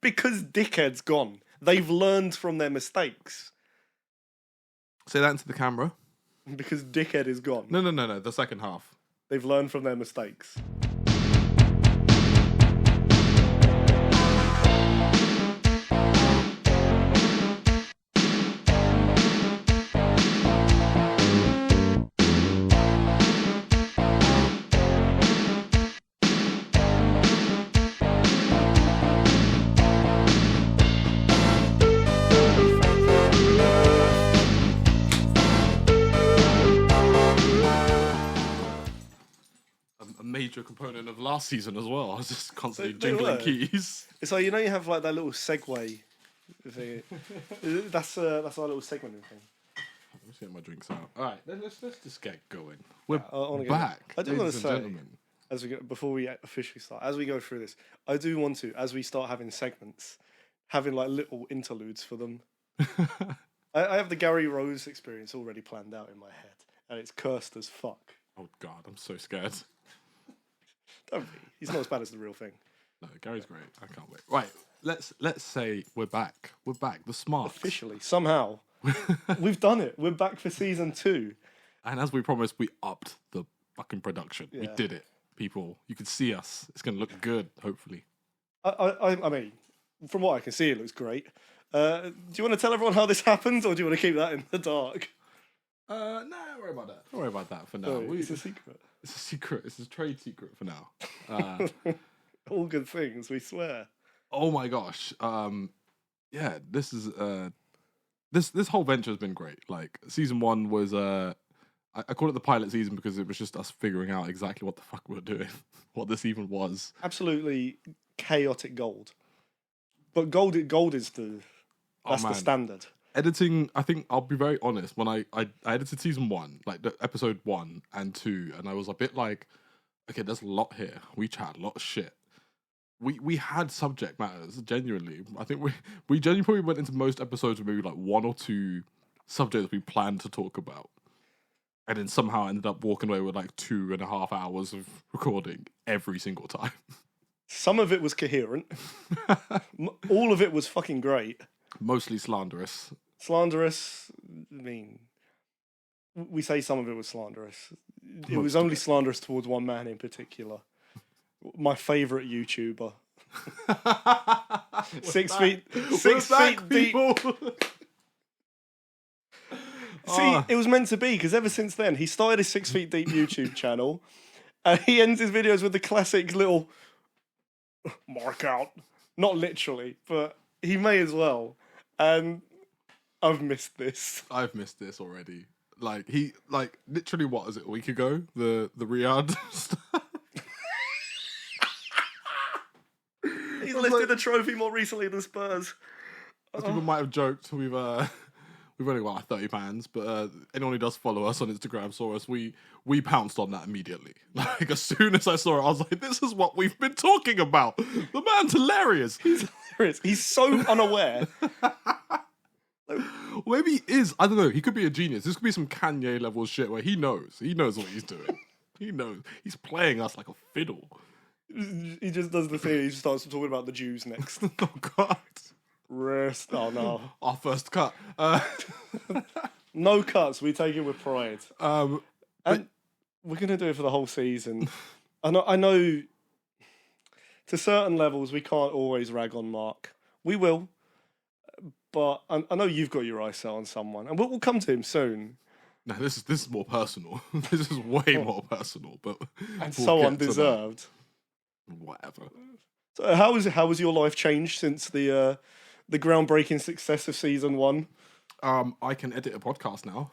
Because Dickhead's gone. They've learned from their mistakes. Say that into the camera. Because Dickhead is gone. No. The second half. They've learned from their mistakes. Major component of last season as well. I was just constantly They jingling were. keys. It's like, you know, you have like that little segue thing. That's our little segment thing. Let me get my drinks out. All right, let's just get going. We're I back. I do want ladies to and say, gentlemen. as we go, before we officially start, as we go through this, I do want to, as we start having segments, having like little interludes for them. I have the Gary Rose experience already planned out in my head, and it's cursed as fuck. Oh God, I'm so scared. Don't be. He's not as bad as the real thing. No, Gary's great. I can't wait. Right, let's say we're back. We're back. The Smarks. Officially, somehow, we've done it. We're back for season 2. And as we promised, we upped the fucking production. We Yeah. did it, people. You can see us. It's gonna look good, hopefully. I mean, from what I can see, it looks great. Do you want to tell everyone how this happened, or do you want to keep that in the dark? No, don't worry about that. Don't worry about that for now. No, it's a secret. It's a secret. It's a trade secret for now. All good things, we swear. Oh my gosh. Yeah, this is this whole venture has been great. Like season 1 was I call it the pilot season because it was just us figuring out exactly what the fuck we were doing, what this even was. Absolutely chaotic gold. But gold is the standard. Editing, I think I'll be very honest. When I edited season 1, like the episode 1 and 2, and I was a bit like, okay, there's a lot here. We chat a lot of shit. We had subject matters, genuinely. I think we genuinely probably went into most episodes with maybe like 1 or 2 subjects we planned to talk about. And then somehow ended up walking away with like 2.5 hours of recording every single time. Some of it was coherent. All of it was fucking great. Mostly slanderous. Slanderous, I mean, we say some of it was slanderous. It was Most of only it. slanderous towards one man in particular. My favourite YouTuber. 6 feet deep. people. See, it was meant to be, because ever since then, he started his 6 feet deep YouTube channel, and he ends his videos with the classic little mark out. Not literally, but he may as well. And I've missed this. I've missed this already. Like literally, what was it, a week ago? The Riyadh stuff. He's lifted a trophy more recently than Spurs. As people might have joked, we've only got like 30 pounds, but anyone who does follow us on Instagram saw us. We pounced on that immediately. Like as soon as I saw it, I was like, "This is what we've been talking about." The man's hilarious. He's hilarious. He's so unaware. Maybe he is. I don't know. He could be a genius. This could be some Kanye level shit where he knows. He knows what he's doing. He knows. He's playing us like a fiddle. He just does the thing. He just starts talking about the Jews next. Oh God. Rest. Oh no. Our first cut. No cuts. We take it with pride. But And we're gonna do it for the whole season. I know. To certain levels, we can't always rag on Mark. We will, but I know you've got your eyes set on someone, and we'll come to him soon. no, this is more personal. This is way more personal. But And we'll so get to undeserved. that. Whatever. So how was your life changed since the groundbreaking success of season 1? I can edit a podcast now.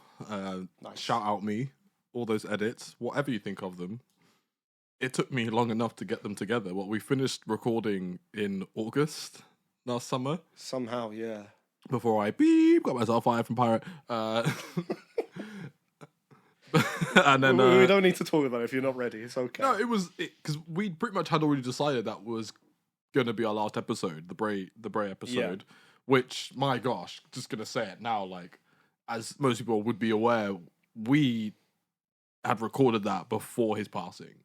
Nice. Shout out me. All those edits, whatever you think of them. It took me long enough to get them together. We finished recording in August last summer. Somehow, yeah. Before I got myself fired from Pirate. And then We don't need to talk about it if you're not ready. It's okay. no, it was because we pretty much had already decided that was going to be our last episode, the Bray episode. Which, my gosh, just gonna say it now. Like, as most people would be aware, we had recorded that before his passing.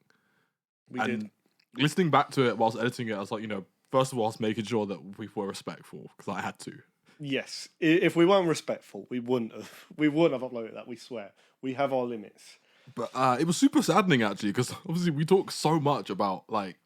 We did. listening back to it whilst editing it, I was like, first of all, I was making sure that we were respectful because I had to. Yes, if we weren't respectful, we wouldn't have uploaded that. We swear, we have our limits. But it was super saddening actually because obviously we talk so much about like,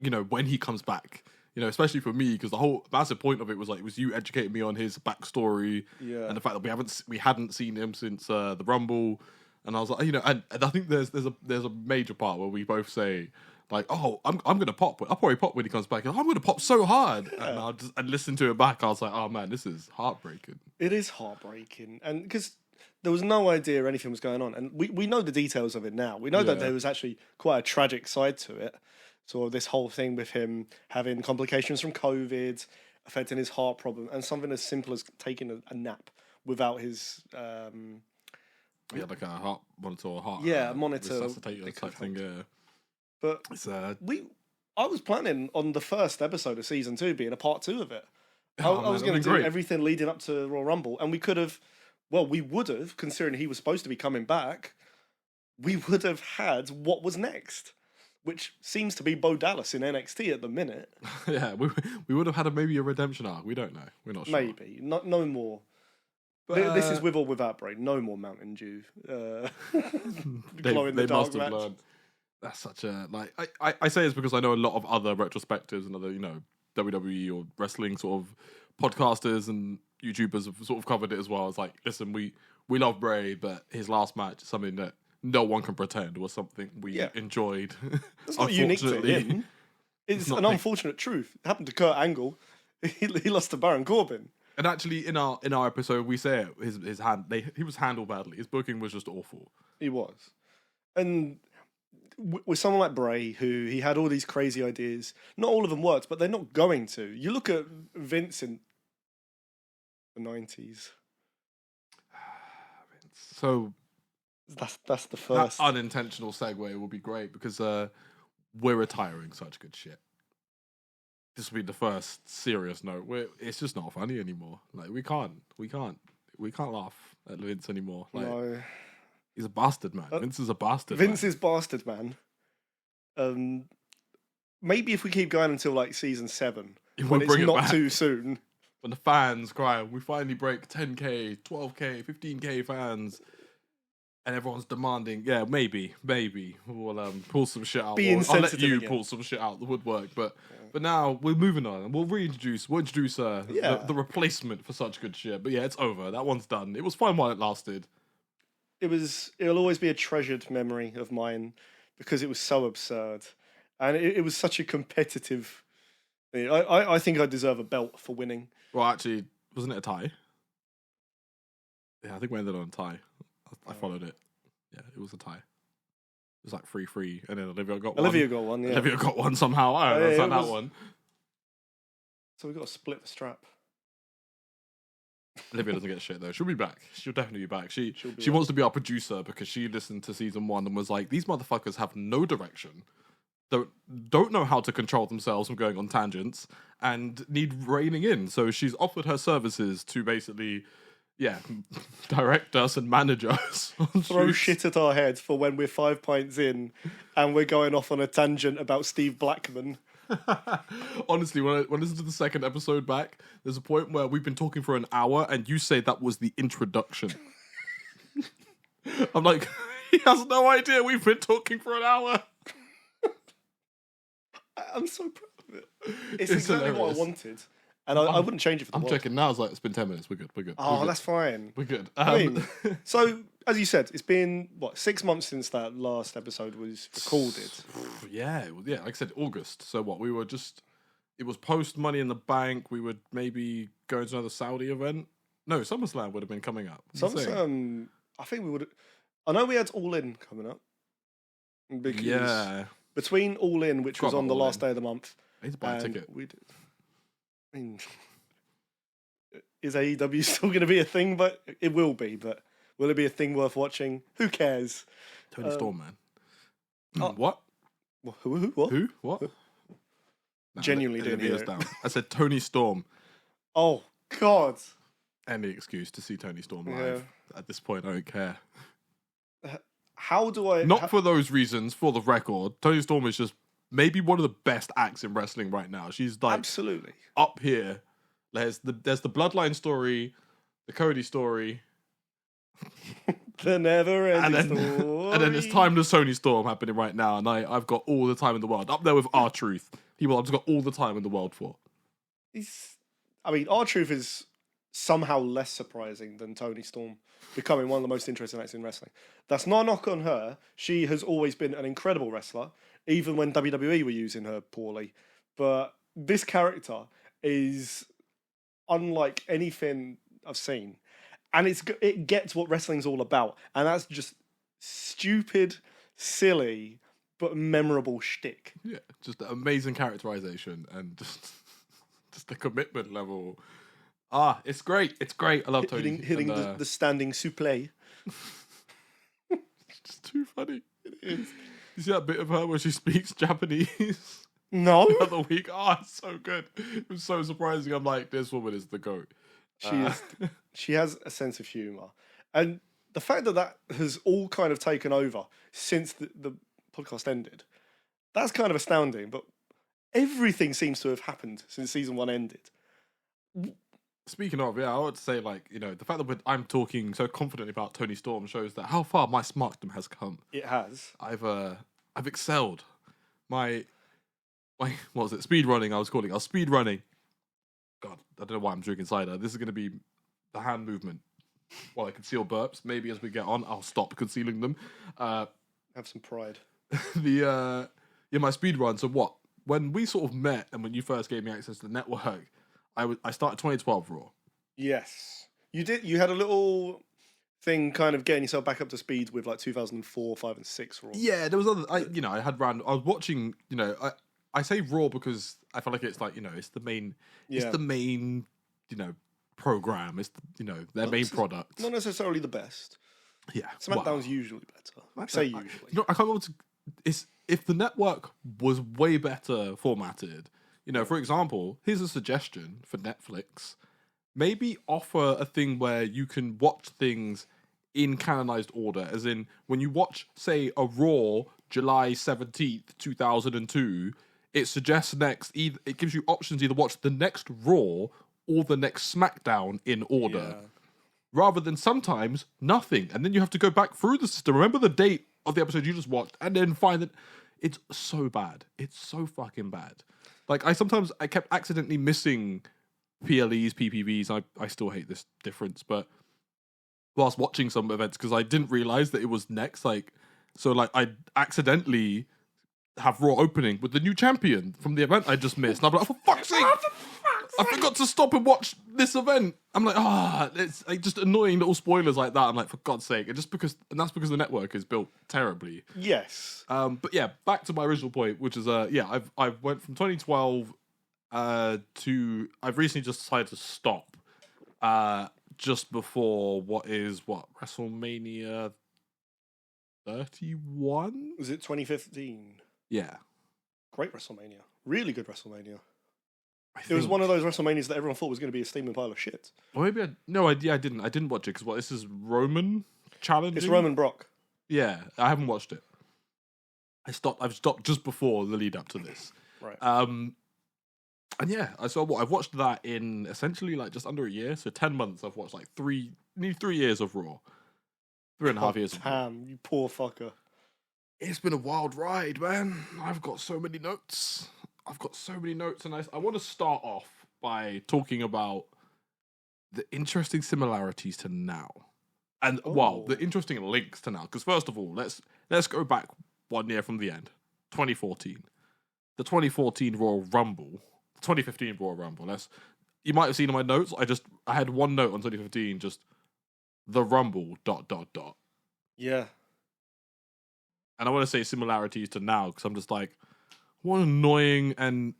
when he comes back. Especially for me, because the whole massive point of it was like, it was you educating me on his backstory and the fact that we hadn't seen him since the Rumble, and I was like, and I think there's a major part where we both say like, oh, I'm gonna pop. I'll probably pop when he comes back. And I'm gonna pop so hard, and listen to it back. I was like, oh man, this is heartbreaking. It is heartbreaking, and because there was no idea anything was going on, and we know the details of it now. We know that there was actually quite a tragic side to it. So this whole thing with him having complications from COVID, affecting his heart problem, and something as simple as taking a nap without his like a heart monitor or heart monitor resuscitator type thing. Yeah, but I was planning on the first episode of season 2 being a part 2 of it. I was going to do everything leading up to Royal Rumble, and we would have, considering he was supposed to be coming back, we would have had what was next. Which seems to be Bo Dallas in NXT at the minute. Yeah, we would have had maybe a redemption arc. We don't know. We're not sure. Maybe. No more. But this is with or without Bray. No more Mountain Dew. Glow in the dark match. Learned. That's such a... Like, I say this because I know a lot of other retrospectives and other, WWE or wrestling sort of podcasters and YouTubers have sort of covered it as well. It's like, listen, we love Bray, but his last match is something that no one can pretend was something we enjoyed. It's not unique to him. It's an unfortunate truth. It happened to Kurt Angle. He lost to Baron Corbin. And actually, in our episode, we say it, his hand he was handled badly. His booking was just awful. He was, and with someone like Bray, who he had all these crazy ideas. Not all of them worked, but they're not going to. You look at Vince in the 90s. So. That's the first. That unintentional segue will be great because we're retiring such good shit. This will be the first serious note. It's just not funny anymore. Like we can't laugh at Vince anymore. Like, no, he's a bastard, man. Vince is a bastard. Vince is bastard, man. Maybe if we keep going until like season 7, when it's not too soon. When the fans cry, we finally break 10k, 12k, 15k fans. And everyone's demanding, maybe we'll pull some shit out. I'll let you pull some shit out the woodwork, but now we're moving on and we'll introduce the replacement for such good shit. But it's over. That one's done. It was fun while it lasted. It'll always be a treasured memory of mine because it was so absurd, and it was such a competitive thing. I think I deserve a belt for winning. Well, actually, wasn't it a tie? Yeah, I think we ended on a tie. I followed it. Yeah, it was a tie. It was like 3-3, and then Olivia got one. Olivia got one, yeah. Olivia got one somehow. I don't understand that one. So we've got to split the strap. Olivia doesn't get shit, though. She'll be back. She'll definitely be back. She wants to be our producer because she listened to season 1 and was like, these motherfuckers have no direction. Don't know how to control themselves from going on tangents and need reining in. So she's offered her services to basically... direct us and manage us. Throw shit at our heads for when we're 5 pints in and we're going off on a tangent about Steve Blackman. Honestly, when I listen to the second episode back, there's a point where we've been talking for an hour and you say that was the introduction. I'm like, he has no idea we've been talking for an hour. I'm so proud of it. It's exactly what I wanted. And I wouldn't change it for the world. I'm checking now. It's like, it's been 10 minutes. We're good. Oh, that's fine. We're good. So, as you said, it's been, 6 months since that last episode was recorded? Yeah. Like I said, August. So what, it was post Money in the Bank. We would maybe go to another Saudi event. No, SummerSlam would have been coming up. SummerSlam, I think we would I know we had All In coming up. Because between All In, which was on the last day of the month. I need to buy a ticket. I mean, is AEW still going to be a thing? But it will be. But will it be a thing worth watching? Who cares? Tony Storm, man. What? Who? What? Who? What? Genuinely didn't hear it. Down. I said Tony Storm. Oh, God. Any excuse to see Tony Storm live. At this point, I don't care. How do I... Not for those reasons, for the record. Tony Storm is just maybe one of the best acts in wrestling right now. She's like Absolutely up here. There's the Bloodline story, the Cody story, the never-ending story. And then it's Timeless Sony Storm happening right now, and I've got all the time in the world. Up there with R-Truth. People I've just got all the time in the world for. R-Truth is somehow less surprising than Toni Storm becoming one of the most interesting acts in wrestling. That's not a knock on her. She has always been an incredible wrestler, even when WWE were using her poorly. But this character is unlike anything I've seen. And it gets what wrestling's all about. And that's just stupid, silly, but memorable shtick. Yeah, just amazing characterization and just the commitment level. It's great. It's great. I love Toni. Hitting the standing suplex. It's just too funny. It is. You see that bit of her where she speaks Japanese? No. The other week. It's so good. It was so surprising. I'm like, this woman is the GOAT. She has a sense of humour. And the fact that has all kind of taken over since the podcast ended, that's kind of astounding. But everything seems to have happened since season 1 ended. Speaking of, I would say, like, you know, the fact that I'm talking so confidently about Toni Storm shows that how far my smarkdom has come. It has. I've excelled. My what was it? Speed running. I was speed running. God, I don't know why I'm drinking cider. This is going to be the hand movement. While I conceal burps, maybe as we get on, I'll stop concealing them. Have some pride. My speed run. So what? When we sort of met, and when you first gave me access to the network, I started 2012 Raw. Yes, you did. You had a little thing, kind of getting yourself back up to speed with like 2004, 5, and 6 Raw. Yeah, there was other. I was watching. I say Raw because I feel like it's like it's the main. Yeah. It's the main. Program. It's their main product. Not necessarily the best. Yeah, SmackDown's usually better. I say usually. I can't remember. If the network was way better formatted. For example, here's a suggestion for Netflix. Maybe offer a thing where you can watch things in canonized order, as in when you watch, say, a Raw July 17th, 2002, it suggests it gives you options either watch the next Raw or the next SmackDown in order. Yeah. Rather than sometimes nothing. And then you have to go back through the system. Remember the date of the episode you just watched and then find that it's so bad. It's so fucking bad. Like, I kept accidentally missing PLEs, PPVs. I still hate this difference, but whilst watching some events, because I didn't realize that it was next. I accidentally have Raw opening with the new champion from the event I just missed. And I'm like, for fuck's sake! I forgot to stop and watch this event. I'm like, it's like just annoying little spoilers like that. I'm like, for God's sake. And that's because the network is built terribly. Yes. But yeah, back to my original point, which is, I've went from 2012 to, I've recently just decided to stop just before WrestleMania 31? Was it 2015? Yeah. Great WrestleMania. Really good WrestleMania. It was one of those WrestleManias that everyone thought was going to be a steaming pile of shit. Or maybe I didn't. I didn't watch it because this is Roman challenging. It's Roman Brock. Yeah, I haven't watched it. I've stopped just before the lead up to this. Right. And yeah, I've watched that in essentially like just under a year. So 10 months. I've watched like nearly 3 years of Raw. 3.5 years. Damn, you poor fucker. It's been a wild ride, man. I've got so many notes. And I want to start off by talking about the interesting similarities to now. And, the interesting links to now. Because first of all, let's go back 1 year from the end. 2014. The 2014 Royal Rumble. The 2015 Royal Rumble. You might have seen in my notes, I had one note on 2015, just the Rumble, ... Yeah. And I want to say similarities to now, because I'm just like, what an annoying and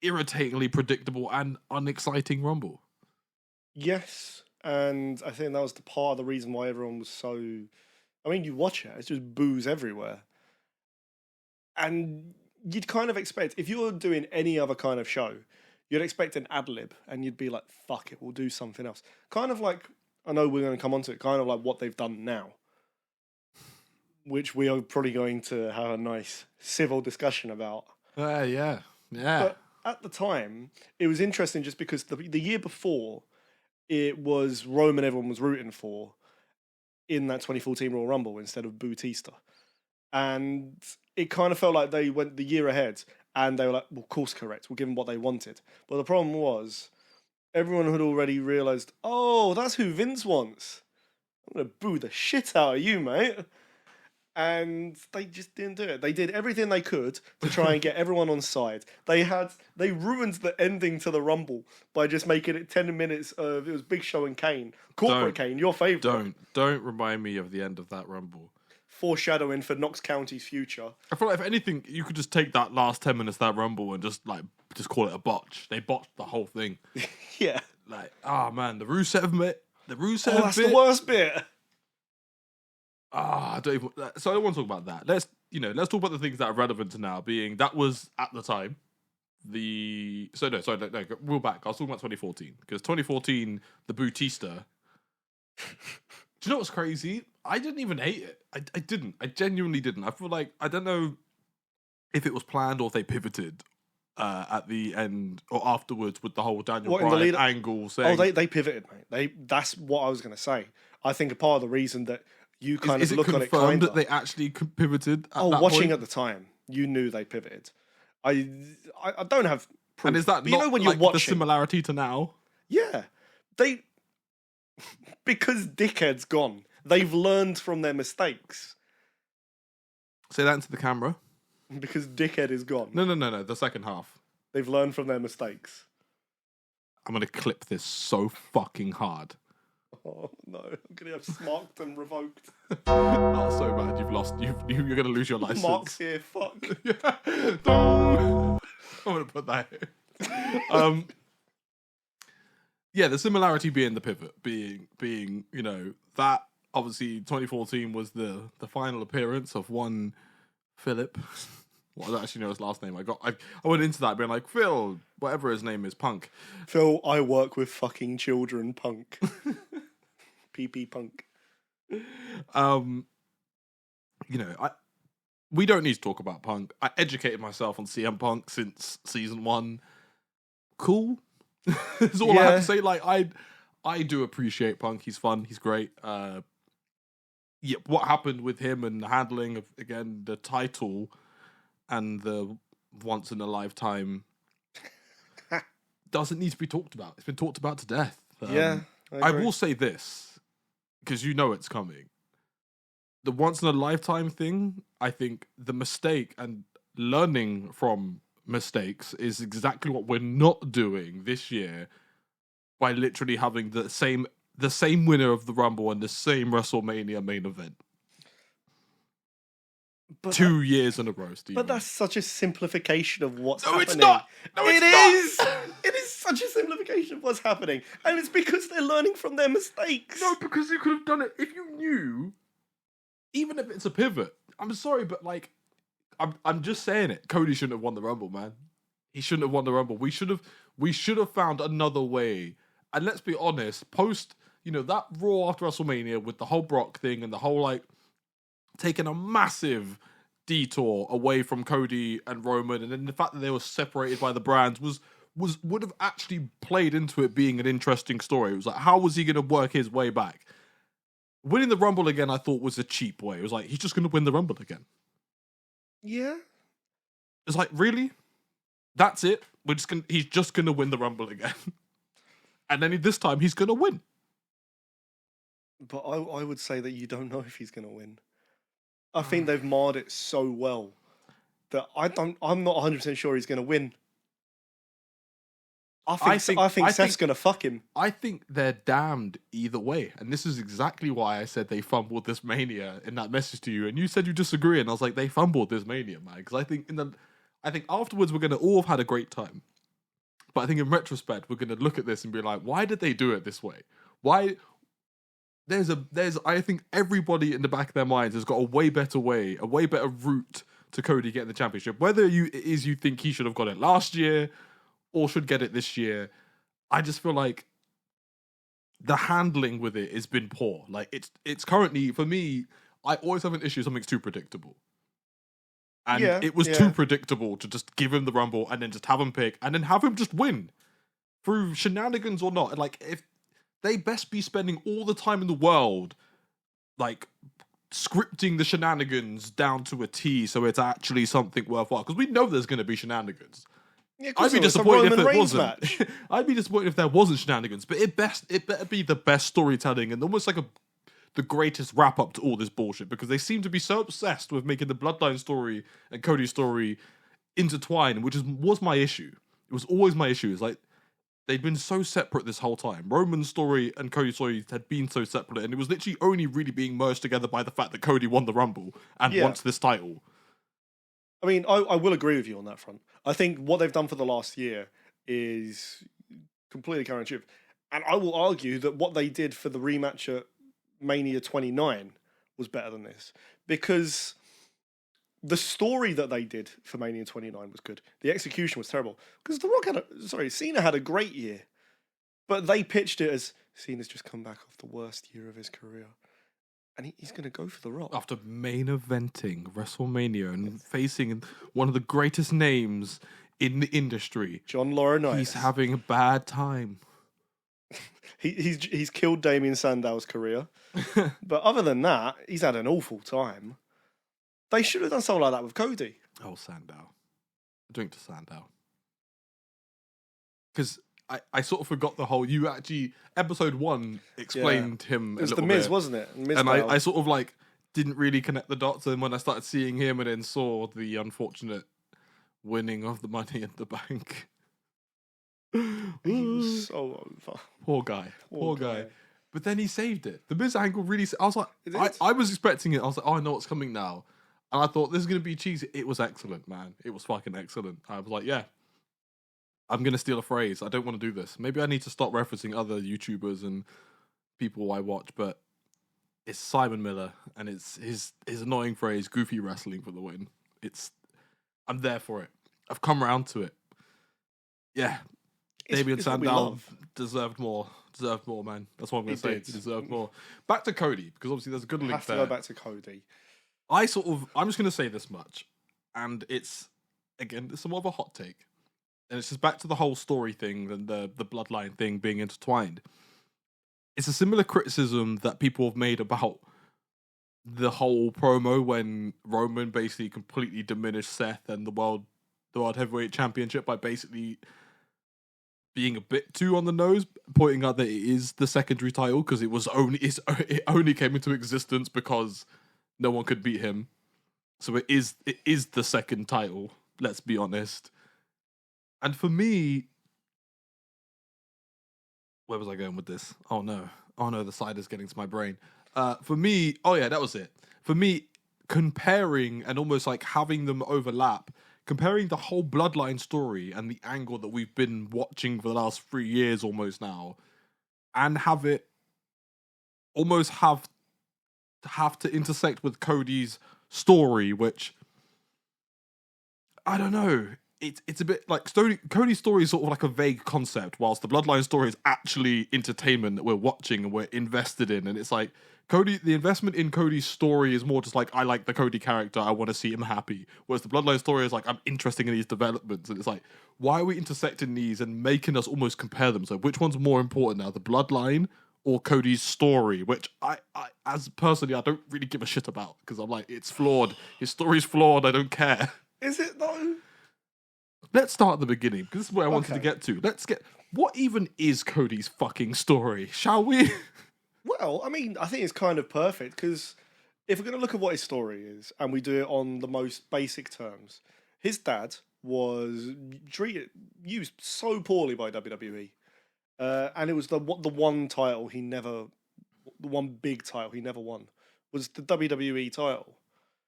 irritatingly predictable and unexciting Rumble. Yes, and I think that was the part of the reason why everyone was so... I mean, you watch it, it's just booze everywhere. And you'd kind of expect, if you were doing any other kind of show, you'd expect an ad-lib, and you'd be like, fuck it, we'll do something else. Kind of like, I know we're going to come on to it, kind of like what they've done now. which we are probably going to have a nice civil discussion about. Yeah. But at the time, it was interesting just because the year before, it was Roman everyone was rooting for in that 2014 Royal Rumble instead of Bautista. And it kind of felt like they went the year ahead and they were like, well, course correct, we'll give them what they wanted. But the problem was, everyone had already realised, oh, that's who Vince wants. I'm going to boo the shit out of you, mate. And they just didn't do it. They did everything they could to try and get everyone on side. They ruined the ending to the Rumble by just making it 10 minutes of, it was Big Show and Kane. Corporate Kane, your favourite. Don't remind me of the end of that Rumble. Foreshadowing for Knox County's future. I feel like if anything, you could just take that last 10 minutes of that Rumble and just call it a botch. They botched the whole thing. Yeah. Like, man, the Rusev bit. That's the worst bit. I don't even. So I don't want to talk about that. Let's talk about the things that are relevant to now. Being that was at the time real back. I was talking about 2014 because 2014 the Bautista. Do you know what's crazy? I didn't even hate it. I didn't. I genuinely didn't. I feel like I don't know if it was planned or if they pivoted at the end or afterwards with the whole Daniel Bryan angle. Saying, they pivoted, mate. That's what I was going to say. I think a part of the reason that you kind of look on it, is it confirmed that they actually pivoted? Watching at the time, you knew they pivoted. I don't have proof. And is that not when you're watching the similarity to now? Yeah, because dickhead's gone. They've learned from their mistakes. Say that into the camera. Because dickhead is gone. No. The second half. They've learned from their mistakes. I'm gonna clip this so fucking hard. Oh no! I'm gonna have Smarked and revoked. Oh, so bad! You've lost. You're gonna lose your license. Mark's here. Fuck. I'm gonna put that here. Yeah, the similarity being the pivot, being that obviously 2014 was the final appearance of one Philip. Well, I don't actually know his last name. I went into that being like, Phil, whatever his name is, Punk. Phil, I work with fucking children, Punk. PP Punk. We don't need to talk about Punk. I educated myself on CM Punk since season 1. Cool. That's all I have to say. Like, I do appreciate Punk. He's fun. He's great. What happened with him and the handling of, again, the title and the once in a lifetime doesn't need to be talked about. It's been talked about to death. I will say this, because you know it's coming. The once in a lifetime thing, I think the mistake and learning from mistakes is exactly what we're not doing this year by literally having the same winner of the Rumble and the same WrestleMania main event. But 2 years in a row, Steve. But that's such a simplification of what's happening. It's not. No, it's not. It is such a simplification of what's happening. And it's because they're learning from their mistakes. No, because you could have done it if you knew, even if it's a pivot. I'm sorry, but I'm just saying it. Cody shouldn't have won the Rumble, man. He shouldn't have won the Rumble. We should have found another way. And let's be honest, post, that Raw after WrestleMania with the whole Brock thing and the whole, taking a massive detour away from Cody and Roman, and then the fact that they were separated by the brands would have actually played into it being an interesting story. It was like, how was he going to work his way back? Winning the Rumble again, I thought, was a cheap way. It was like, he's just going to win the Rumble again. Yeah. It's like, really? That's it? He's just going to win the Rumble again. And then this time, he's going to win. But I would say that you don't know if he's going to win. I think they've marred it so well that I'm not 100% sure he's going to win. I think Seth's going to fuck him. I think they're damned either way. And this is exactly why I said they fumbled this Mania in that message to you. And you said you disagree. And I was like, they fumbled this Mania, man. Because I think afterwards we're going to all have had a great time. But I think in retrospect, we're going to look at this and be like, why did they do it this way? Why... I think everybody in the back of their minds has got a way better way, a way better route to Cody getting the championship. Whether you think he should have got it last year or should get it this year, I just feel like the handling with it has been poor. Like it's currently, for me, I always have an issue. Something's too predictable. And Yeah, it was too predictable to just give him the Rumble and then just have him pick and then have him just win through shenanigans or not. Like, if they best be spending all the time in the world, like, scripting the shenanigans down to a T so it's actually something worthwhile. Because we know there's going to be shenanigans. Yeah, I'd be disappointed if it wasn't. Match. I'd be disappointed if there wasn't shenanigans. But it better be the best storytelling and almost like the greatest wrap up to all this bullshit, because they seem to be so obsessed with making the Bloodline story and Cody's story intertwine, which was my issue. It was always my issue. It's like they'd been so separate this whole time. Roman's story and Cody's story had been so separate, and it was literally only really being merged together by the fact that Cody won the Rumble and wants this title. I mean, I will agree with you on that front. I think what they've done for the last year is completely counterintuitive. And I will argue that what they did for the rematch at Mania 29 was better than this. Because the story that they did for Mania 29 was good. The execution was terrible. Because Cena had a great year. But they pitched it as Cena's just come back off the worst year of his career. And he's going to go for the Rock. After main eventing WrestleMania and facing one of the greatest names in the industry, John Laurinaitis. He's having a bad time. He's killed Damien Sandow's career. But other than that, he's had an awful time. They should have done something like that with Cody. Oh, Sandow. Drink to Sandow. Because I sort of forgot the whole... You actually... Episode 1 explained him a little bit. It was The Miz, wasn't it? And I sort of like didn't really connect the dots. And when I started seeing him and then saw the unfortunate winning of the Money in the Bank... He was so over. Poor guy. But then he saved it. The Miz angle really... I was like... I was expecting it. I was like, oh, I know what's coming now. And I thought, this is going to be cheesy. It was excellent, man. It was fucking excellent. I was like, yeah. I'm going to steal a phrase. I don't want to do this. Maybe I need to stop referencing other YouTubers and people I watch, but it's Simon Miller, and it's his annoying phrase, goofy wrestling for the win. I'm there for it. I've come around to it. Yeah. Damien Sandow deserved more. Man. That's what I'm going to say. He deserved more. Back to Cody, because obviously there's a good link there. Have to go back to Cody. I'm just going to say this much, and it's somewhat of a hot take. And it's just back to the whole story thing and the bloodline thing being intertwined. It's a similar criticism that people have made about the whole promo when Roman basically completely diminished Seth and the World Heavyweight Championship by basically being a bit too on the nose, pointing out that it is the secondary title because it only came into existence because no one could beat him. So it is the second title, let's be honest. And for me, where was I going with this? Oh no, the cider's getting to my brain. For me, that was it. For me, comparing and almost like having them overlap, comparing the whole bloodline story and the angle that we've been watching for the last 3 years almost now, and have it almost have to intersect with Cody's story, which I don't know. It's a bit like Cody's story is sort of like a vague concept, whilst the bloodline story is actually entertainment that we're watching and we're invested in. And it's like the investment in Cody's story is more just like, I like the Cody character, I want to see him happy. Whereas the bloodline story is like, I'm interested in these developments. And it's like, why are we intersecting these and making us almost compare them? So which one's more important now, the bloodline or Cody's story? Which I as personally, I don't really give a shit about, because I'm like, it's flawed. His story's flawed. I don't care. Is it though? Let's start at the beginning, because this is where I wanted to get to. What even is Cody's fucking story, shall we? Well, I mean, I think it's kind of perfect, because if we're going to look at what his story is, and we do it on the most basic terms, his dad was used so poorly by WWE, and it was the one big title he never won, was the WWE title.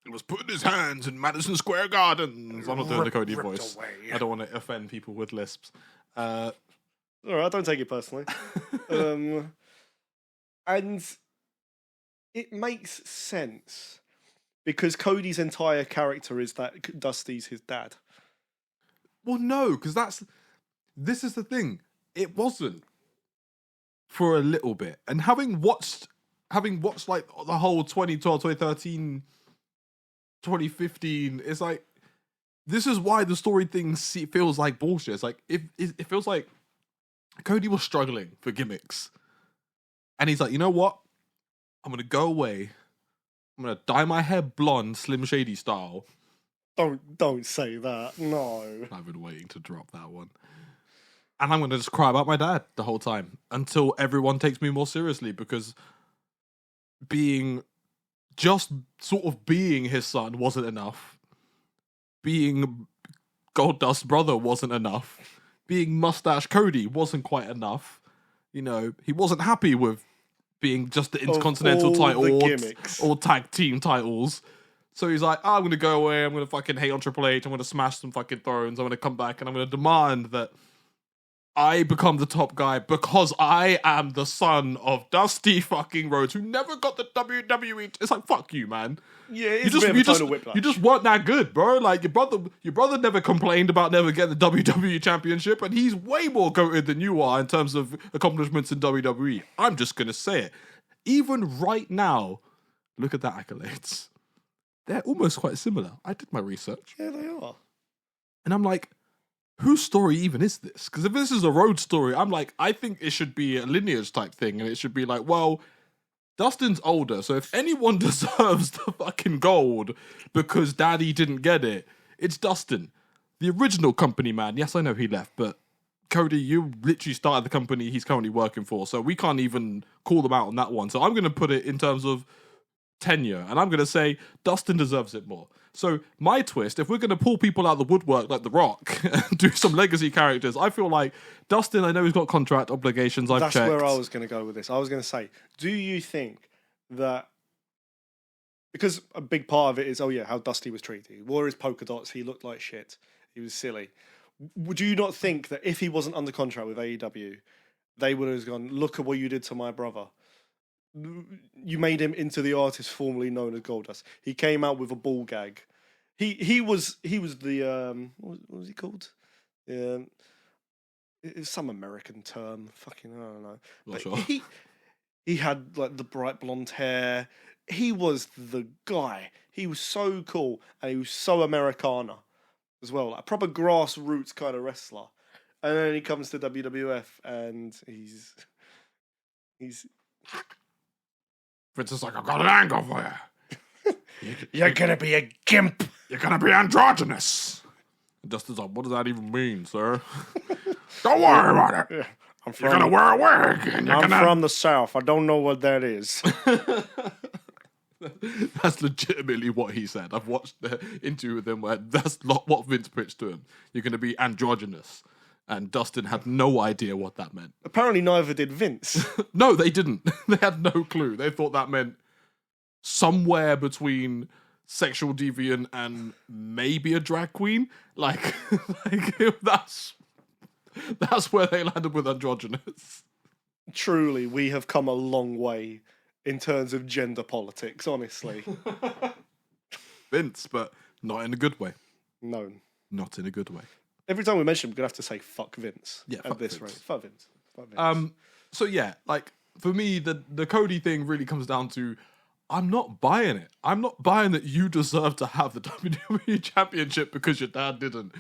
It was put in his hands in Madison Square Gardens. I'm not doing the Cody voice. Away. I don't want to offend people with lisps. All right, don't take it personally. And it makes sense because Cody's entire character is that Dusty's his dad. Well, no, because this is the thing. It wasn't for a little bit. And having watched having watched like the whole 2012, 2013, 2015, it's like, this is why the story thing feels like bullshit. It's like, it feels like Cody was struggling for gimmicks. And he's like, you know what? I'm going to go away. I'm going to dye my hair blonde, Slim Shady style. Don't say that. No. I've been waiting to drop that one. And I'm going to just cry about my dad the whole time until everyone takes me more seriously, because just sort of being his son wasn't enough. Being Goldust's brother wasn't enough. Being Mustache Cody wasn't quite enough. You know, he wasn't happy with being just the Intercontinental title or tag team titles. So he's like, I'm going to go away. I'm going to fucking hate on Triple H. I'm going to smash some fucking thrones. I'm going to come back and I'm going to demand that I become the top guy because I am the son of Dusty fucking Rhodes, who never got the WWE. It's like, fuck you, man. Yeah, it's a bit of a total whiplash. You just weren't that good, bro. Like, your brother never complained about never getting the WWE Championship, and he's way more goated than you are in terms of accomplishments in WWE. I'm just going to say it. Even right now, look at the accolades. They're almost quite similar. I did my research. Yeah, they are. And I'm like, whose story even is this? Because if this is a road story, I'm like, I think it should be a lineage type thing. And it should be like, well, Dustin's older, so if anyone deserves the fucking gold because Daddy didn't get it, it's Dustin. The original company man. Yes, I know he left, but Cody, you literally started the company he's currently working for, so we can't even call them out on that one. So I'm going to put it in terms of tenure, and I'm going to say Dustin deserves it more. So my twist, if we're going to pull people out of the woodwork like The Rock and do some legacy characters, I feel like Dustin, I know he's got contract obligations, I've checked. That's where I was going to go with this. I was going to say, do you think that, because a big part of it is, how Dusty was treated. He wore his polka dots, he looked like shit, he was silly. Would you not think that if he wasn't under contract with AEW, they would have gone, look at what you did to my brother? You made him into the artist formerly known as Goldust. He came out with a ball gag. He was the what was he called? It's some American term. Fucking I don't know. But sure. He had like the bright blonde hair. He was the guy. He was so cool and he was so Americana as well, like a proper grassroots kind of wrestler. And then he comes to WWF and he's Vince is like, I've got an angle for you. You're gonna be a gimp. You're gonna be androgynous. And Dustin's like, what does that even mean, sir? Don't worry about it. Yeah, you're gonna wear a wig. And I'm from the South. I don't know what that is. That's legitimately what he said. I've watched the interview with him where that's what Vince pitched to him. You're gonna be androgynous. And Dustin had no idea what that meant. Apparently neither did Vince. No, they didn't. They had no clue. They thought that meant somewhere between sexual deviant and maybe a drag queen. Like that's where they landed with androgynous. Truly, we have come a long way in terms of gender politics, honestly. Vince, but not in a good way. No. Not in a good way. Every time we mention him, we're going to have to say fuck Vince. Yeah, at this rate. Fuck Vince. Fuck Vince. So yeah, like for me, the Cody thing really comes down to I'm not buying it. I'm not buying that you deserve to have the WWE Championship because your dad didn't,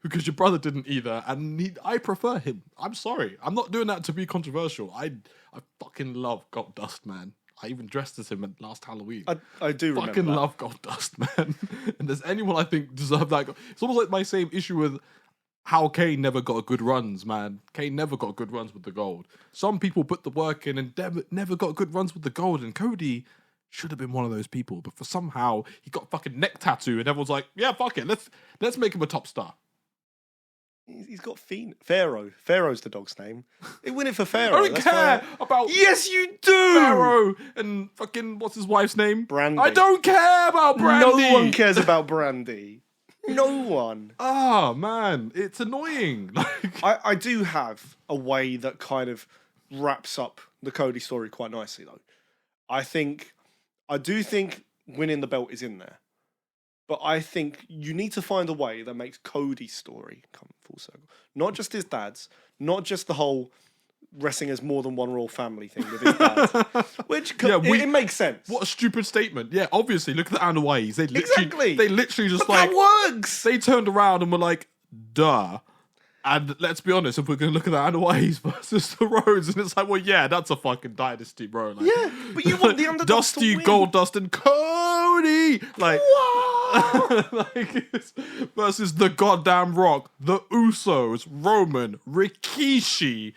because your brother didn't either, and I prefer him. I'm sorry. I'm not doing that to be controversial. I fucking love Goldust, man. I even dressed as him at last Halloween. I do remember fucking love Goldust, man. And there's anyone I think deserve that. It's almost like my same issue with how Kane never got good runs, man. Kane never got good runs with the gold. Some people put the work in and never got good runs with the gold. And Cody should have been one of those people. But for somehow, he got a fucking neck tattoo and everyone's like, yeah, fuck it. Let's make him a top star. He's got Pharaoh. Pharaoh's the dog's name. They win it for Pharaoh. I don't care about... Yes, you do! Pharaoh and fucking... What's his wife's name? Brandy. I don't care about Brandy! No one cares about Brandy. No one. Oh, man. It's annoying. Like I do have a way that kind of wraps up the Cody story quite nicely, though. I do think winning the belt is in there. But I think you need to find a way that makes Cody's story come full circle. Not just his dad's, not just the whole wrestling as more than one royal family thing with his dad. Which, it makes sense. What a stupid statement. Yeah, obviously, look at the Anoa'is. They literally just but that works! They turned around and were like, duh. And let's be honest, if we're going to look at the Anoa'is versus the Rhodes, and it's like, well, yeah, that's a fucking dynasty, bro. Like, yeah, but you want the underdogs Dusty, to win. Goldust, and Cody! Like, versus the goddamn Rock, the Usos, Roman, Rikishi.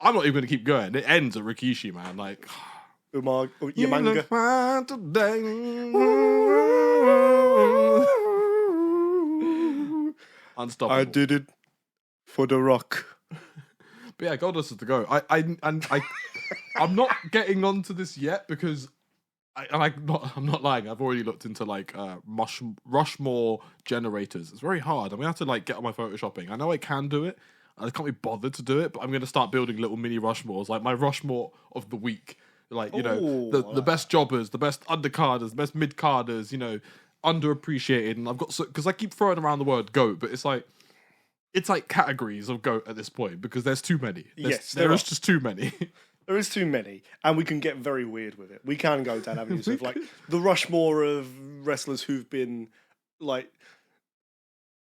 I'm not even going to keep going. It ends at Rikishi, man. Like, Yamanga. Unstoppable. I did it for the Rock. But yeah, Goldust is the go. I'm not getting onto this yet because I'm not lying. I've already looked into like Rushmore generators. It's very hard. I mean, I have to like get on my photoshopping. I know I can do it. I can't be bothered to do it, but I'm going to start building little mini Rushmores, like my Rushmore of the week. Like, you know, the best jobbers, the best undercarders, the best mid-carders, you know, underappreciated. And I've got, because I keep throwing around the word GOAT, but it's like categories of GOAT at this point because there's too many. There is just too many. There is too many, and we can get very weird with it. We can go down avenues of like the Rushmore of wrestlers who've been like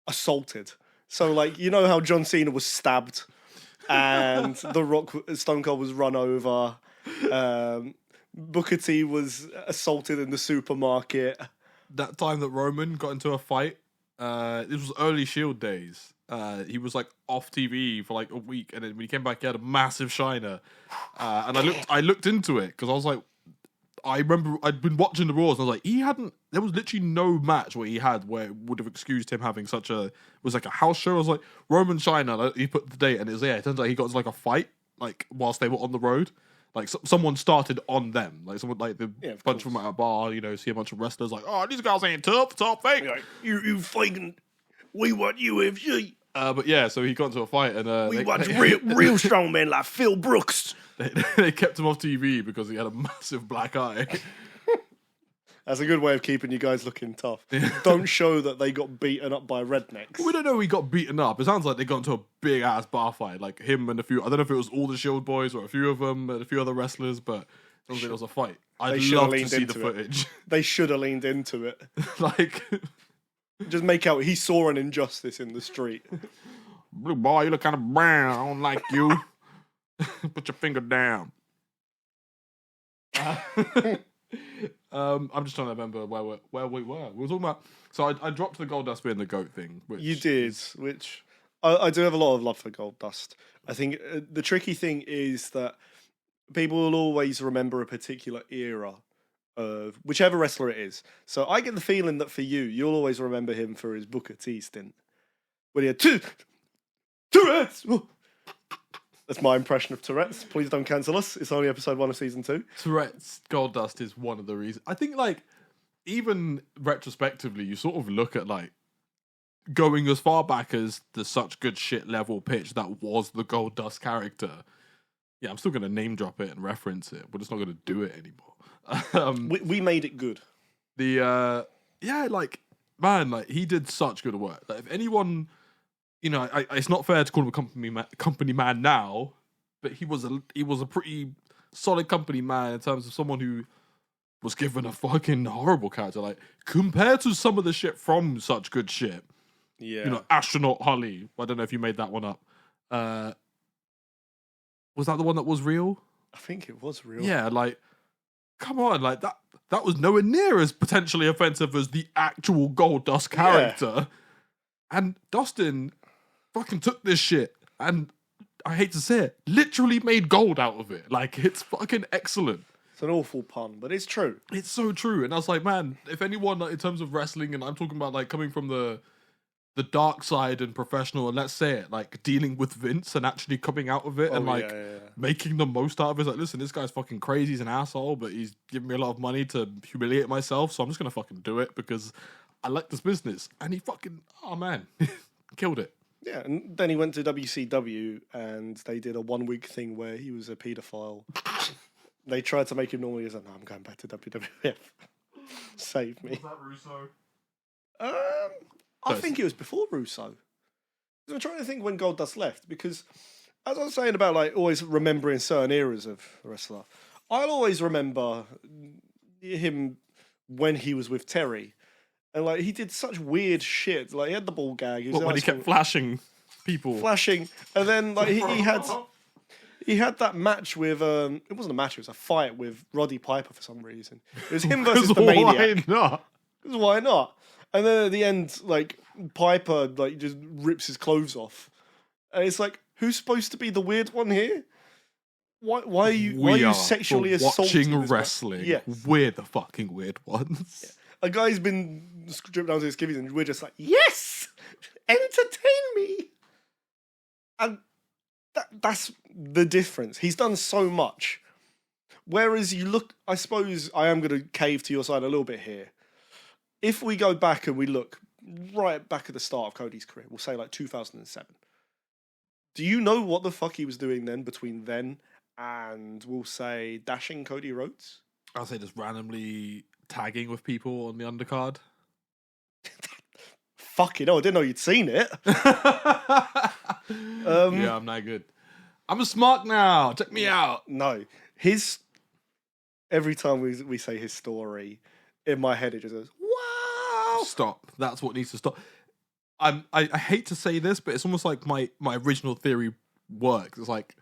assaulted. So like, you know how John Cena was stabbed and The Rock, Stone Cold was run over. Booker T was assaulted in the supermarket. That time that Roman got into a fight, it was early Shield days. He was like off TV for like a week, and then when he came back, he had a massive shiner. And I looked into it because I was like, I remember I'd been watching the Raws, and I was like, there was literally no match where he had where it would have excused him having such a, it was like a house show. I was like, Roman Shiner, he put the date, and it turns out he got into like a fight, like whilst they were on the road. Like someone started on them, like someone like the bunch of them at a bar, you know, see a bunch of wrestlers like, oh, these guys ain't tough, top thing. Like, you fucking, we want UFC. But yeah, so he got into a fight, and we want real strong men like Phil Brooks. They kept him off TV because he had a massive black eye. That's a good way of keeping you guys looking tough. Don't show that they got beaten up by rednecks. We don't know he got beaten up. It sounds like they got into a big ass bar fight, like him and a few. I don't know if it was all the Shield boys or a few of them and a few other wrestlers, but it sounds like it was a fight. I'd love to see the footage. They should have leaned into it. Like, just make out he saw an injustice in the street. Blue boy, you look kind of brown. I don't like you. Put your finger down. I'm just trying to remember where we were. We were talking about. So I dropped the Goldust being the GOAT thing. Which you did, which I do have a lot of love for Goldust. I think the tricky thing is that people will always remember a particular era of whichever wrestler it is. So I get the feeling that for you'll always remember him for his Booker T stint, when he had two Tourette's. That's my impression of Tourette's. Please don't cancel us. It's only episode 1 of season 2. Tourette's Goldust is one of the reasons. I think, like, even retrospectively, you sort of look at, like, going as far back as the such good shit level pitch that was the Goldust character. Yeah, I'm still going to name drop it and reference it. We're just not going to do it anymore. We made it good. Yeah, like, man, like, he did such good work. Like, if anyone... You know, it's not fair to call him a company man now, but he was a pretty solid company man in terms of someone who was given a fucking horrible character. Like, compared to some of the shit from such good shit. Yeah. You know, Astronaut Holly. I don't know if you made that one up. Was that the one that was real? I think it was real. Yeah, like, come on, like that was nowhere near as potentially offensive as the actual Goldust character. Yeah. And Dustin fucking took this shit and, I hate to say it, literally made gold out of it. Like, it's fucking excellent. It's an awful pun, but it's true. It's so true. And I was like, man, if anyone, like, in terms of wrestling, and I'm talking about, like, coming from the dark side and professional, and let's say it, like, dealing with Vince and actually coming out of it and, like, making the most out of it. It's like, listen, this guy's fucking crazy. He's an asshole, but he's giving me a lot of money to humiliate myself, so I'm just going to fucking do it because I like this business. And he fucking, oh, man, killed it. Yeah, and then he went to WCW and they did a 1 week thing where he was a paedophile. They tried to make him normal. He was like, no, I'm going back to WWF. Save me. Was that Russo? I think it was before Russo. I'm trying to think when Goldust left because as I was saying about like always remembering certain eras of the wrestler, I'll always remember him when he was with Terry, and like he did such weird shit. Like he had the ball gag. He was When he kept flashing people, flashing, and then like he had that match with it wasn't a match, it was a fight with Roddy Piper for some reason. It was him versus the Maniac. Why not? Why not? And then at the end, like Piper like just rips his clothes off, and it's like, who's supposed to be the weird one here? Why are you sexually assaulting watching wrestling? Yes. We're the fucking weird ones. Yeah. A guy's been stripped down to his skivvies, and we're just like, yes, entertain me. And that's the difference. He's done so much. Whereas you look, I suppose I am going to cave to your side a little bit here. If we go back and we look right back at the start of Cody's career, we'll say like 2007. Do you know what the fuck he was doing then between then and we'll say dashing Cody Rhodes? I'll say just randomly tagging with people on the undercard. Fucking hell, I didn't know you'd seen it. Yeah, I'm not good. I'm a smart now. Check me out. No, every time we say his story, in my head it just goes, wow. Stop. That's what needs to stop. I hate to say this, but it's almost like my original theory works. It's like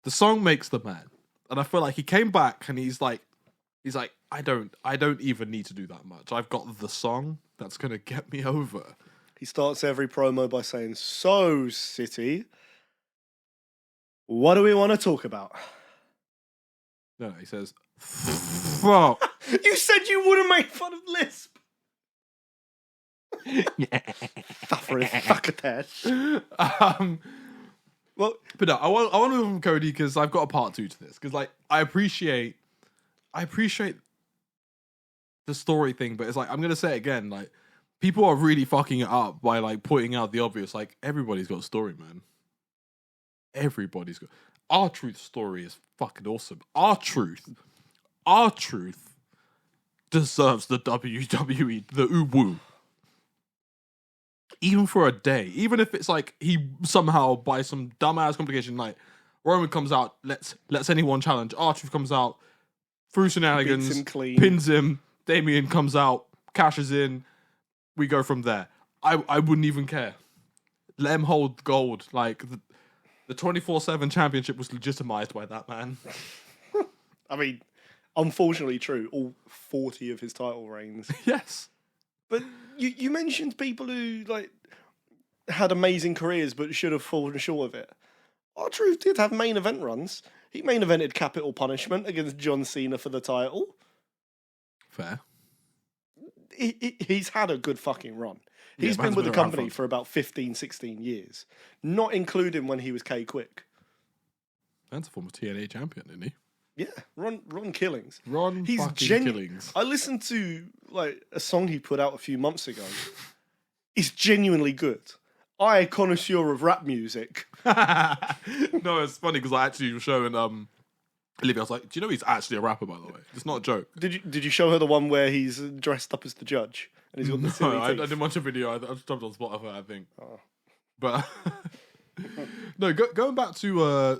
the song makes the man, and I feel like he came back and he's like, I don't even need to do that much. I've got the song that's gonna get me over. He starts every promo by saying, "So, City, what do we want to talk about?" No, he says, "Fuck." You said you wouldn't make fun of Lisp. Yeah. Suffering succotash. Well, but no, I want to move from Cody because I've got a part 2 to this. Because like I appreciate the story thing, but it's like I'm gonna say it again. Like people are really fucking it up by like pointing out the obvious. Like everybody's got a story, man. Everybody's got. R-Truth's story is fucking awesome. R-Truth deserves the WWE, the uwu. Even for a day, even if it's like he somehow by some dumbass complication, like Roman comes out, lets anyone challenge. R-Truth comes out through shenanigans, beats him clean, pins him. Damien comes out, cashes in. We go from there. I wouldn't even care. Let him hold gold. Like the 24/7 championship was legitimized by that man. I mean, unfortunately true. All 40 of his title reigns. Yes. But you mentioned people who like had amazing careers but should have fallen short of it. R-Truth did have main event runs. He main evented Capital Punishment against John Cena for the title. Fair. He's had a good fucking run. He's been with the company for about 15, 16 years. Not including when he was K-Quick. That's a former TNA champion, isn't he? Yeah, Ron Killings. He's Killings. I listened to like a song he put out a few months ago. It's genuinely good. I, a connoisseur of rap music. No, it's funny because I actually was showing Olivia. I was like, "Do you know he's actually a rapper, by the way? It's not a joke." Did you show her the one where he's dressed up as the judge and he's got the silly I teeth? didn't watch a video. I just jumped on Spotify, I think. Oh. But no, going back to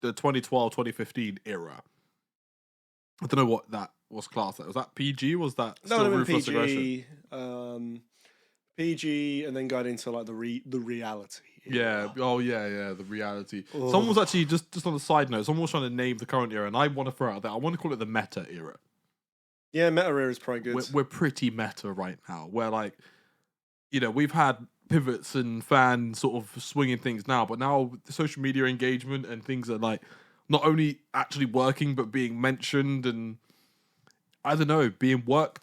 the 2012, 2015 era. I don't know what that was classed as. Was that PG? Was that still Ruthless PG, Aggression? PG, and then going into like the reality era. Yeah. Oh, yeah. The reality. Oh. Someone was actually just on a side note. Someone was trying to name the current era, and I want to throw out that I want to call it the meta era. Yeah, meta era is pretty good. We're pretty meta right now. Where like, we've had pivots and fans sort of swinging things now, but now the social media engagement and things are like not only actually working but being mentioned and I don't know,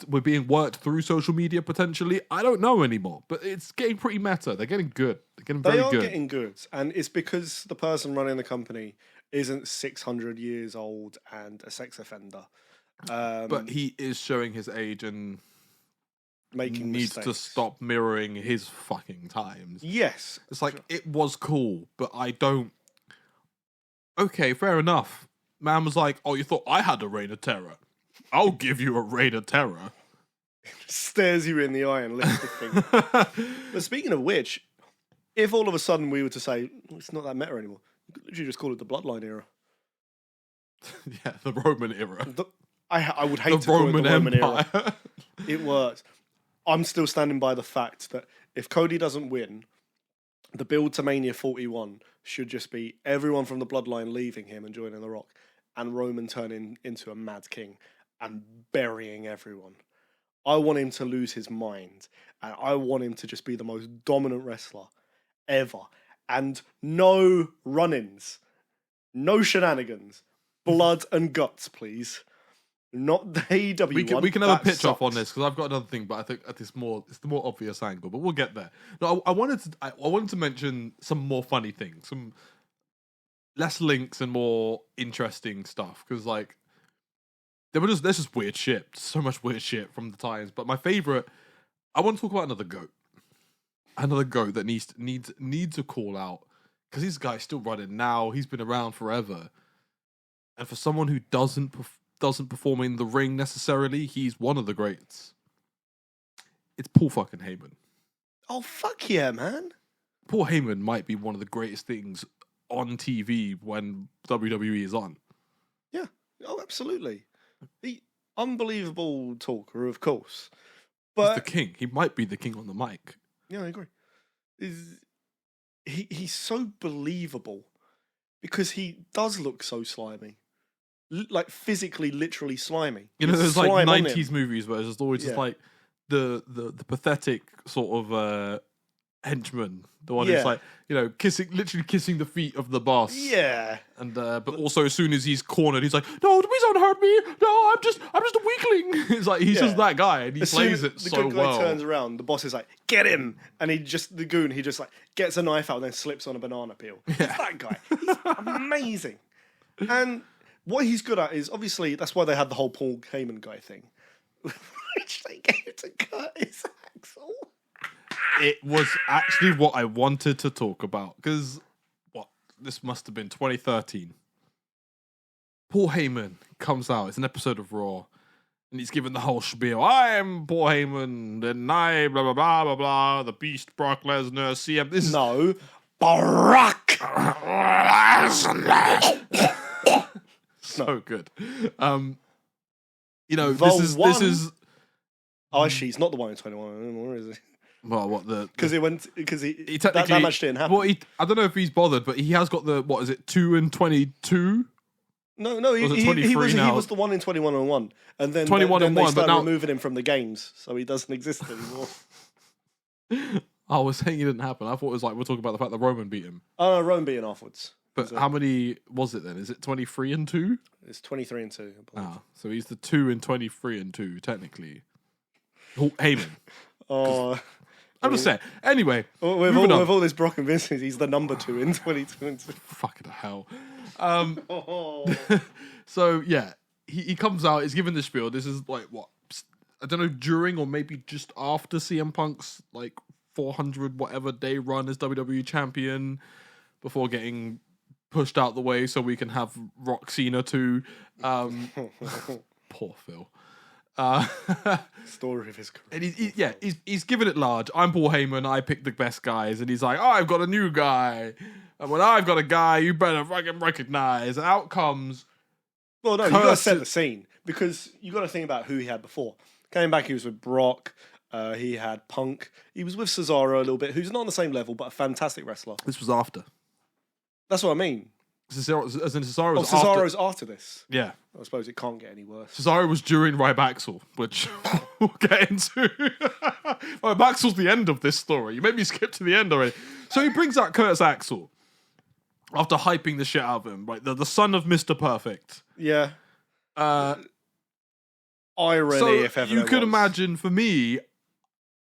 we're being worked through social media potentially. I don't know anymore, but it's getting pretty meta. They're getting good. They're getting very good. They are getting good, and it's because the person running the company isn't 600 years old and a sex offender. But he is showing his age and needs mistakes. to stop mirroring his fucking times. Yes. It's like, it was cool, but I don't... Okay, fair enough. Man was like, oh, you thought I had a reign of terror? I'll give you a reign of terror. Stares you in the eye and lifts the finger. But speaking of which, if all of a sudden we were to say it's not that meta anymore, you could literally just call it the Bloodline era. Yeah, the Roman era. I would hate The to call it the Roman Empire. era. It works. I'm still standing by the fact that if Cody doesn't win, the build to Mania 41 should just be everyone from the Bloodline leaving him and joining The Rock, and Roman turning into a mad king and burying everyone. I want him to lose his mind, and I want him to just be the most dominant wrestler ever. And no run-ins, no shenanigans, blood and guts, please. Not the AEW one. We can have a pitch sucks. off on this because I've got another thing, but I think it's the more obvious angle. But we'll get there. No, I wanted to mention some more funny things, some less links and more interesting stuff because like there's just weird shit, so much weird shit from the times. But my favorite, I want to talk about another goat that needs a call out because this guy's still running now. He's been around forever, and for someone who doesn't perform in the ring necessarily, he's one of the greats. It's Paul fucking Heyman. Oh, fuck yeah, man. Paul Heyman might be one of the greatest things on TV when WWE is on. Yeah. Oh, absolutely. Unbelievable talker, of course. But He's the king. He might be the king on the mic. Yeah, I agree. He's so believable because he does look so slimy. Like physically, literally slimy. You know, There's there's like slime on him. 90s movies where it's just always just like the pathetic sort of henchman. The one who's like, you know, literally kissing the feet of the boss. Yeah. And but also as soon as he's cornered, he's like, "No, please don't hurt me. No, I'm just a weakling." It's like he's just that guy, and he plays it so well. The good guy turns around, the boss is like, "Get him!" And he just like gets a knife out and then slips on a banana peel. He's that guy. He's amazing. And what he's good at is obviously that's why they had the whole Paul Heyman guy thing, which they gave to Curtis Axel. It was actually what I wanted to talk about because this must have been 2013. Paul Heyman comes out. It's an episode of Raw, and he's given the whole spiel. I'm Paul Heyman, and I blah blah blah blah blah. The Beast, Brock Lesnar, CM. This is Brock Lesnar. So good. You know, this is. Oh, she's not the one in 21 anymore, is he? Well, what the? Because he that match didn't happen. Well, I don't know if he's bothered, but he has got the 2 and 22. No, he was the one in 21-1, and then 21-1, they started but now removing him from the games, so he doesn't exist anymore. I was saying it didn't happen. I thought it was like we're talking about the fact that Roman beat him. Oh, no, Roman beating afterwards. But how many was it then? Is it 23 and 2? It's 23 and 2. So he's the 2 and 23 and 2 technically. Heyman. Oh. I'm just saying. Anyway, with all this Brock and Vince, he's the number 2 in 2022. Fucking hell. So yeah, he comes out. He's given the spiel. This is like what I don't know, during or maybe just after CM Punk's like 400 whatever day run as WWE champion, before getting pushed out the way so we can have Rock Cena too. Poor Phil. Story of his career. And he's giving it large. I'm Paul Heyman. I picked the best guys, and he's like, "Oh, I've got a new guy, and when I've got a guy, you better fucking recognize." And out comes. Well, no, you got to set the scene because you got to think about who he had before. Coming back, he was with Brock. He had Punk. He was with Cesaro a little bit, who's not on the same level, but a fantastic wrestler. This was after. That's what I mean. Cesaro's after this. Yeah. I suppose it can't get any worse. Cesaro was during Rybaxel, which we'll get into. Rybaxel's the end of this story. You made me skip to the end already. So he brings out Curtis Axel after hyping the shit out of him, right? The son of Mr. Perfect. Yeah. Irony, so if ever. You could imagine for me,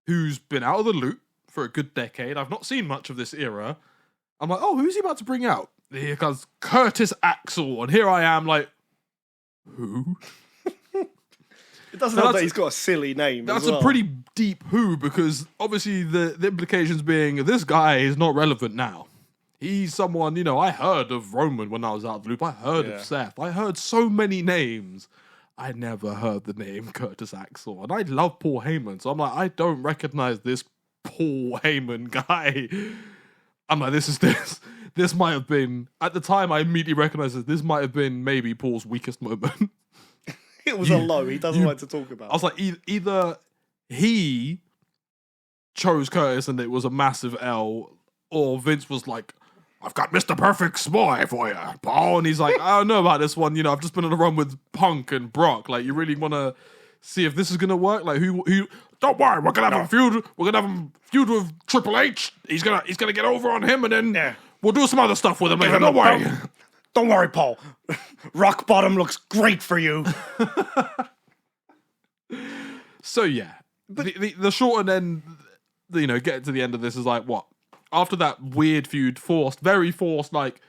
who's been out of the loop for a good decade, I've not seen much of this era. I'm like, oh, who's he about to bring out? Here comes Curtis Axel, and here I am, like, who? It doesn't help that he's got a silly name. That's a pretty deep who, because obviously the implications being this guy is not relevant now. He's someone, you know, I heard of Roman when I was out of the loop. I heard of Seth. I heard so many names. I never heard the name Curtis Axel. And I love Paul Heyman. So I'm like, I don't recognize this Paul Heyman guy. I'm like, this might have been, at the time I immediately recognized that this might have been maybe Paul's weakest moment. It was a low he doesn't like to talk about. I was like, either he chose Curtis and it was a massive L, or Vince was like, I've got Mr. Perfect Smile for you, Paul. And he's like, I don't know about this one. I've just been on a run with Punk and Brock. Like, you really want to see if this is going to work? Like, who, don't worry, we're going to have a feud. We're going to have a feud with Triple H. He's going to get over on him, and then we'll do some other stuff with him later. Don't worry. Don't worry, Paul. Rock bottom looks great for you. So, yeah. But the short and then, getting to the end of this is like, what? After that weird feud, very forced, like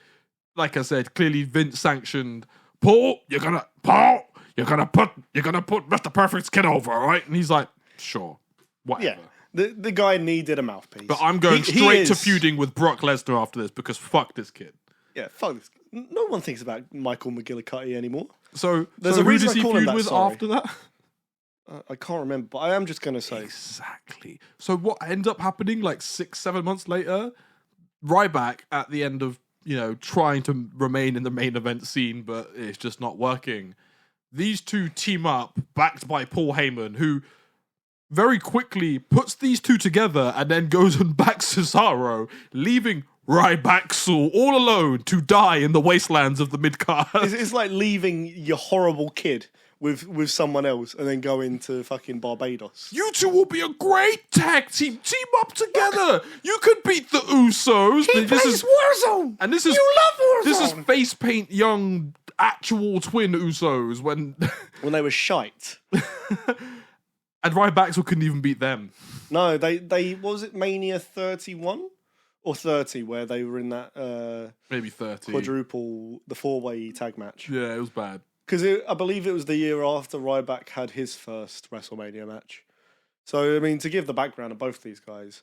I said, clearly Vince sanctioned, Paul, you're gonna put Mr. Perfect's kid over, all right? And he's like, sure, whatever. Yeah, the guy needed a mouthpiece. But I'm going straight to feuding with Brock Lesnar after this because fuck this kid. Yeah, fuck this. No one thinks about Michael McGillicuddy anymore. So there's a reason who does he feud with after that? I can't remember, but I am just going to say. Exactly. So what ends up happening like 6-7 months later, Ryback at the end of, trying to remain in the main event scene, but it's just not working. These two team up, backed by Paul Heyman, who very quickly puts these two together and then goes and backs Cesaro, leaving Ryback all alone to die in the wastelands of the mid-card. It's like leaving your horrible kid with someone else and then going to fucking Barbados. You two will be a great tag team. Team up together. You could beat the Usos. He plays Warzone. And this is you love Warzone. This is face paint young actual twin Usos when they were shite. And Ryback couldn't even beat them. No, they what was it, Mania 31 or 30, where they were in that maybe 30 quadruple, the 4-way tag match. Yeah, it was bad. Because I believe it was the year after Ryback had his first WrestleMania match. So, I mean, to give the background of both these guys,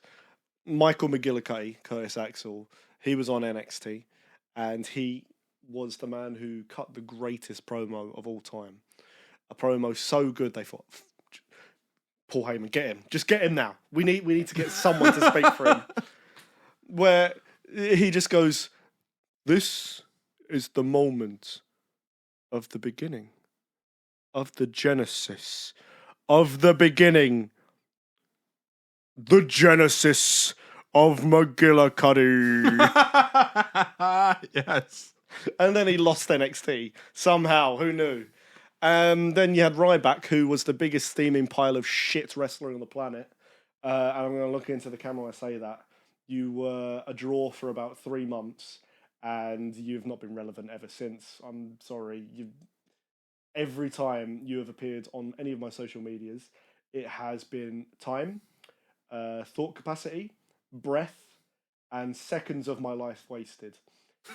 Michael McGillicuddy, Curtis Axel, he was on NXT, and he was the man who cut the greatest promo of all time. A promo so good, they thought, Paul Heyman, get him. Just get him now. We need to get someone to speak for him. Where he just goes, this is the moment of the beginning, of the genesis, of the beginning, the genesis of McGillicuddy. Yes. And then he lost NXT. Somehow, who knew? Then you had Ryback, who was the biggest steaming pile of shit wrestler on the planet. And I'm going to look into the camera when I say that. You were a draw for about 3 months. And you've not been relevant ever since. I'm sorry. Every time you have appeared on any of my social medias, it has been time, thought capacity, breath, and seconds of my life wasted.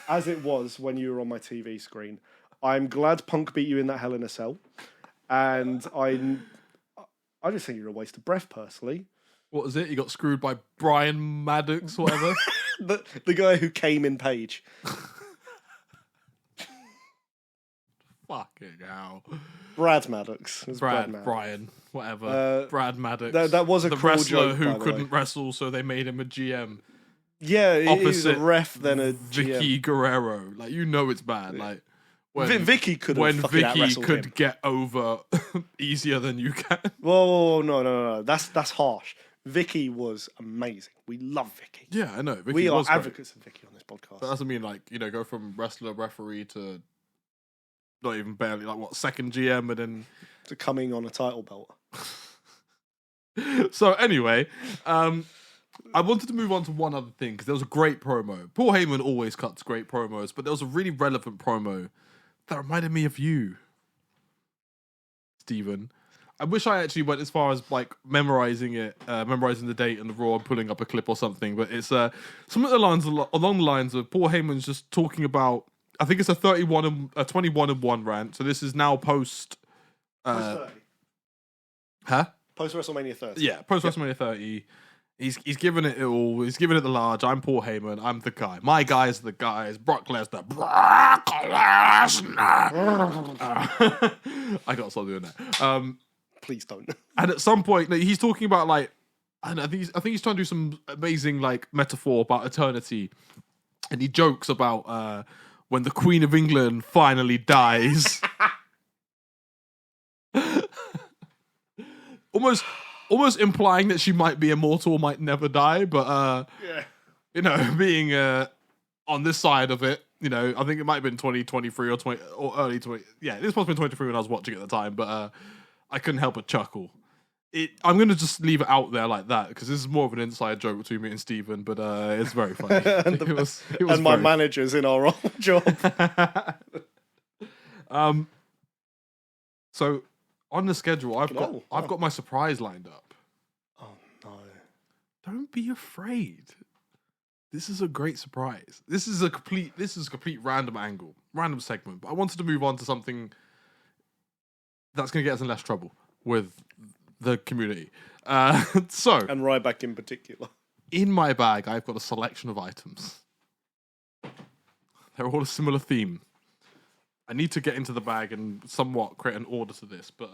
As it was when you were on my TV screen. I'm glad Punk beat you in that Hell in a Cell. And I just think you're a waste of breath, personally. What was it? You got screwed by Brian Maddox, whatever? The guy who came in Page. Fucking hell. Brad Maddox. Brian, whatever. Brad Maddox. That was a the cruel wrestler joke, who couldn't wrestle, so they made him a GM. Yeah, he's a Opposite ref than a Vicky GM. Guerrero. Like, it's bad. Like, when Vicky could have when fucking Vicky out-wrestled could him. get over easier than you can. Whoa, no. That's harsh. Vicky was amazing. We love Vicky. Yeah, I know. Vicky We are was great. advocates of Vicky on this podcast. That doesn't mean go from wrestler referee to not even barely second GM and then To coming on a title belt. So anyway, I wanted to move on to one other thing because there was a great promo. Paul Heyman always cuts great promos, but there was a really relevant promo that reminded me of you, Stephen. I wish I actually went as far as memorizing the date and the Raw and pulling up a clip or something. But it's some of the lines along the lines of Paul Heyman's just talking about. I think it's a 21-1 rant. So this is now post. Post 30. Huh? Post WrestleMania 30. Yeah, post WrestleMania 30. He's given it all. He's given it the large. I'm Paul Heyman. I'm the guy. My guys are the guys. Brock Lesnar. Brock Lesnar. I gotta stop doing that. Please don't. And at some point, he's talking about And I think he's trying to do some amazing like metaphor about eternity, and he jokes about when the Queen of England finally dies. almost implying that she might be immortal, might never die, but being on this side of it, I think it might have been 2023 or early 20. Yeah, this must have been 23 when I was watching at the time, but I couldn't help but chuckle. I'm going to just leave it out there like that because this is more of an inside joke between me and Steven, but it's very funny. and my manager's in our old job. So on the schedule, I've got my surprise lined up. Oh no! Don't be afraid. This is a great surprise. This is a complete random segment. But I wanted to move on to something that's going to get us in less trouble with the community. And Ryback in particular. In my bag, I've got a selection of items. They're all a similar theme. I need to get into the bag and somewhat create an order to this, but